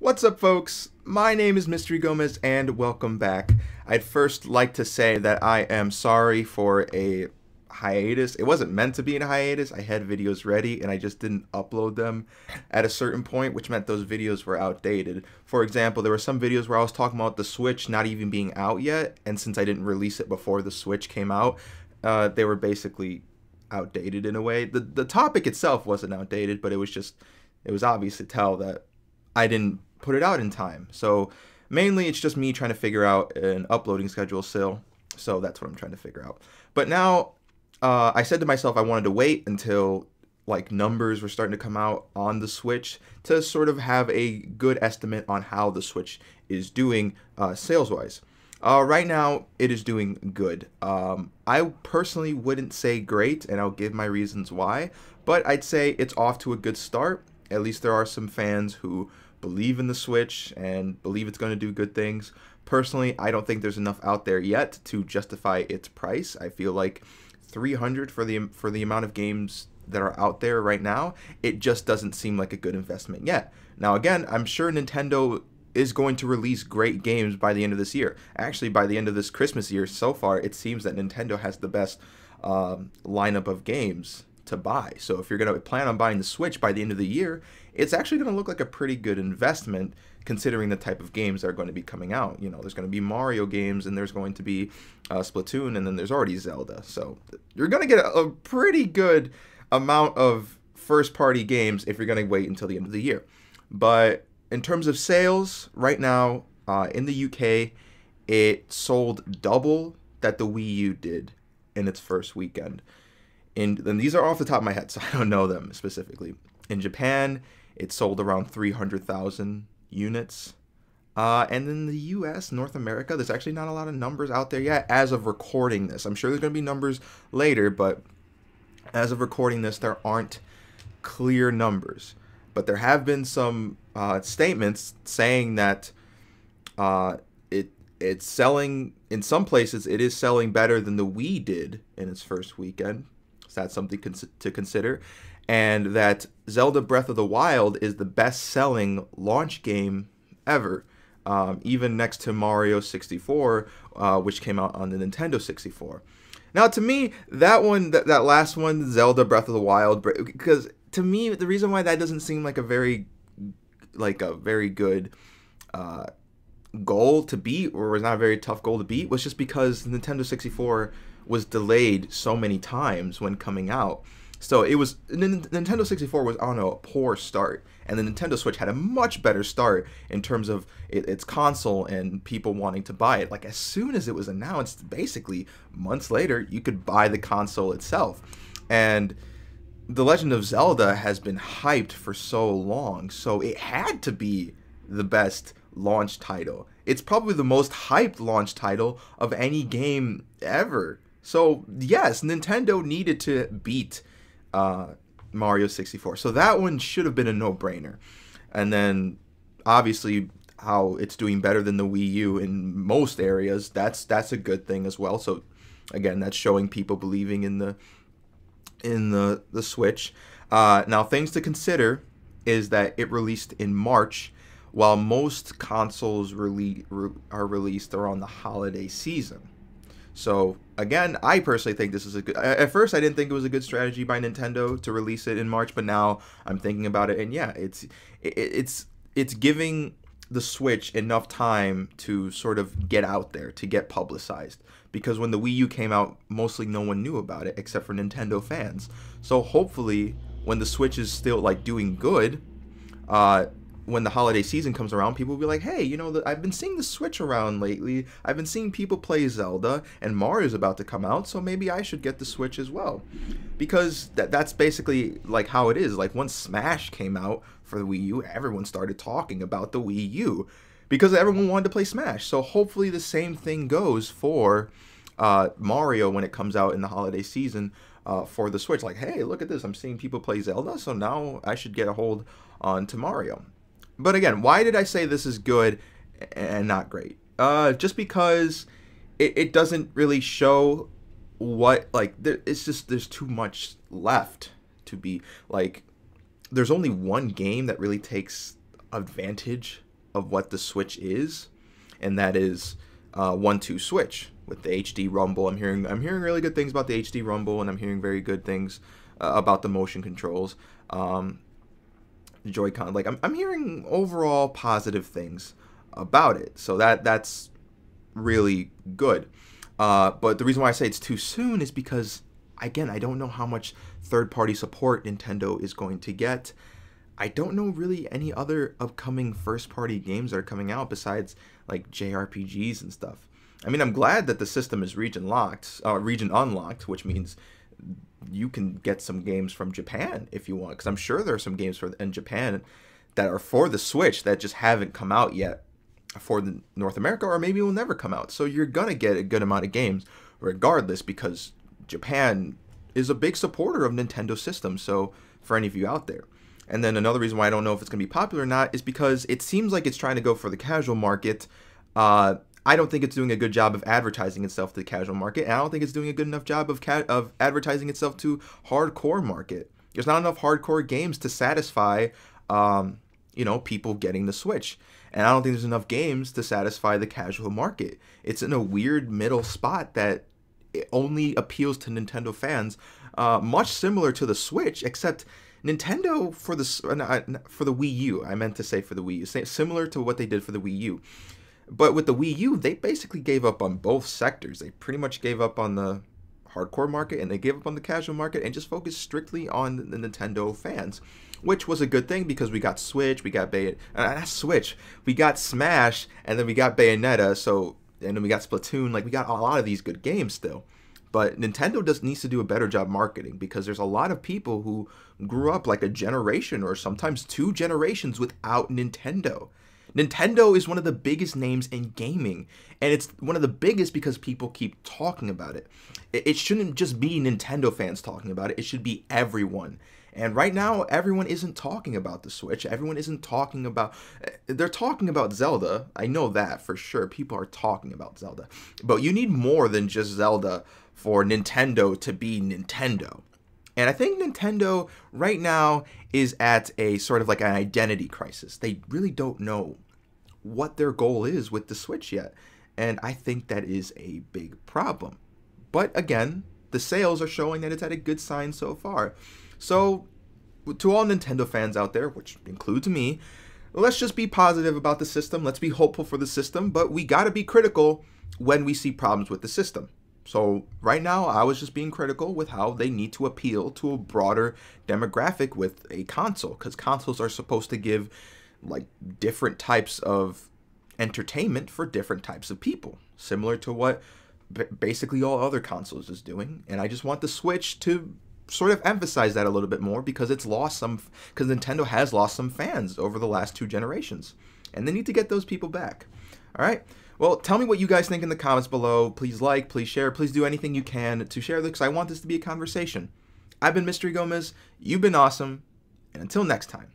What's up, folks? My name is Mystery Gomez, and welcome back. I'd first like to say that I am sorry for a hiatus. It wasn't meant to be a hiatus. I had videos ready, and I just didn't upload them at a certain point, which meant those videos were outdated. For example, there were some videos where I was talking about the Switch not even being out yet, and since I didn't release it before the Switch came out, they were basically outdated in a way. The topic itself wasn't outdated, but it was obvious to tell that I didn't put it out in time. So mainly it's just me trying to figure out an uploading schedule still. So that's what I'm trying to figure out. But now I said to myself I wanted to wait until like numbers were starting to come out on the Switch to sort of have a good estimate on how the Switch is doing sales wise. Right now it is doing good. I personally wouldn't say great, and I'll give my reasons why, but I'd say it's off to a good start. At least there are some fans who believe in the Switch and believe it's going to do good things. Personally, I don't think there's enough out there yet to justify its price. I feel like $300 for the amount of games that are out there right now, it just doesn't seem like a good investment yet. Now again, I'm sure Nintendo is going to release great games by the end of this year. Actually, by the end of this Christmas year, so far it seems that Nintendo has the best lineup of games to buy. So if you're going to plan on buying the Switch by the end of the year, it's actually going to look like a pretty good investment considering the type of games that are going to be coming out. You know, there's going to be Mario games, and there's going to be Splatoon, and then there's already Zelda. So you're going to get a pretty good amount of first-party games if you're going to wait until the end of the year. But in terms of sales, right now in the UK, it sold double that the Wii U did in its first weekend. And these are off the top of my head, so I don't know them specifically. In Japan, it sold around 300,000 units. And in the US, North America, there's actually not a lot of numbers out there yet as of recording this. I'm sure there's going to be numbers later, but as of recording this, there aren't clear numbers. But there have been some statements saying that it's selling, in some places, it is selling better than the Wii did in its first weekend. So that's something to consider. And that Zelda Breath of the Wild is the best-selling launch game ever, even next to Mario 64, which came out on the Nintendo 64. Now, to me, that last one, Zelda Breath of the Wild, because to me, the reason why that doesn't seem like a very good goal to beat, or was not a very tough goal to beat, was just because the Nintendo 64 was delayed so many times when coming out. So it was, Nintendo 64 was on a poor start, and the Nintendo Switch had a much better start in terms of its console and people wanting to buy it. Like, as soon as it was announced, basically months later, you could buy the console itself. And The Legend of Zelda has been hyped for so long, so it had to be the best launch title. It's probably the most hyped launch title of any game ever. So yes, Nintendo needed to beat Mario 64. So that one should have been a no-brainer. And then obviously how it's doing better than the Wii U in most areas, that's a good thing as well. So again, that's showing people believing in the Switch. Now, things to consider is that it released in March, while most consoles are released around the holiday season. So again, I personally think this is a good. At first, I didn't think it was a good strategy by Nintendo to release it in March, but now I'm thinking about it, and yeah, it's giving the Switch enough time to sort of get out there, to get publicized. Because when the Wii U came out, mostly no one knew about it except for Nintendo fans. So hopefully, when the Switch is still like doing good, when the holiday season comes around, people will be like, hey, you know, I've been seeing the Switch around lately. I've been seeing people play Zelda, and Mario's about to come out, so maybe I should get the Switch as well. Because that's basically like how it is. Like, once Smash came out for the Wii U, everyone started talking about the Wii U because everyone wanted to play Smash. So hopefully the same thing goes for Mario when it comes out in the holiday season for the Switch. Like, hey, look at this. I'm seeing people play Zelda, so now I should get a hold on to Mario. But again, why did I say this is good and not great? Just because it doesn't really show what, like, it's just, there's too much left to be, like, there's only one game that really takes advantage of what the Switch is, and that is 1-2 switch with the HD Rumble. I'm hearing really good things about the HD Rumble, and I'm hearing very good things about the motion controls. Joy-Con, like I'm hearing overall positive things about it, so that's really good. But the reason why I say it's too soon is because, again, I don't know how much third-party support Nintendo is going to get. I don't know really any other upcoming first-party games that are coming out besides like JRPGs and stuff. I mean, I'm glad that the system is region unlocked, which means you can get some games from Japan if you want, because I'm sure there are some games in Japan that are for the Switch that just haven't come out yet for the North America, or maybe will never come out. So you're gonna get a good amount of games regardless, because Japan is a big supporter of Nintendo systems. So for any of you out there. And then another reason why I don't know if it's going to be popular or not is because it seems like it's trying to go for the casual market. I don't think it's doing a good job of advertising itself to the casual market, and I don't think it's doing a good enough job of advertising itself to hardcore market. There's not enough hardcore games to satisfy, people getting the Switch. And I don't think there's enough games to satisfy the casual market. It's in a weird middle spot that it only appeals to Nintendo fans, much similar to the Switch, except Nintendo for the Wii U, I meant to say for the Wii U, similar to what they did for the Wii U. But with the Wii U, they basically gave up on both sectors. They pretty much gave up on the hardcore market and they gave up on the casual market and just focused strictly on the Nintendo fans, which was a good thing because we got Switch, we got we got Smash, and then we got Bayonetta, and then we got Splatoon. Like, we got a lot of these good games still. But Nintendo needs to do a better job marketing, because there's a lot of people who grew up like a generation or sometimes 2 generations without Nintendo. Nintendo is one of the biggest names in gaming, and it's one of the biggest because people keep talking about it. It shouldn't just be Nintendo fans talking about it. It should be everyone. And right now, everyone isn't talking about the Switch. Everyone isn't talking about... They're talking about Zelda. I know that for sure. People are talking about Zelda. But you need more than just Zelda for Nintendo to be Nintendo. And I think Nintendo right now is at a sort of like an identity crisis. They really don't know what their goal is with the Switch yet. And I think that is a big problem. But again, the sales are showing that it's at a good sign so far. So to all Nintendo fans out there, which includes me, let's just be positive about the system. Let's be hopeful for the system, but we got to be critical when we see problems with the system. So right now, I was just being critical with how they need to appeal to a broader demographic with a console, because consoles are supposed to give like different types of entertainment for different types of people, similar to what basically all other consoles is doing. And I just want the Switch to sort of emphasize that a little bit more, because because Nintendo has lost some fans over the last 2 generations, and they need to get those people back. All right. Well, tell me what you guys think in the comments below. Please like, please share, please do anything you can to share this, because I want this to be a conversation. I've been Mystery Gomez, you've been awesome, and until next time.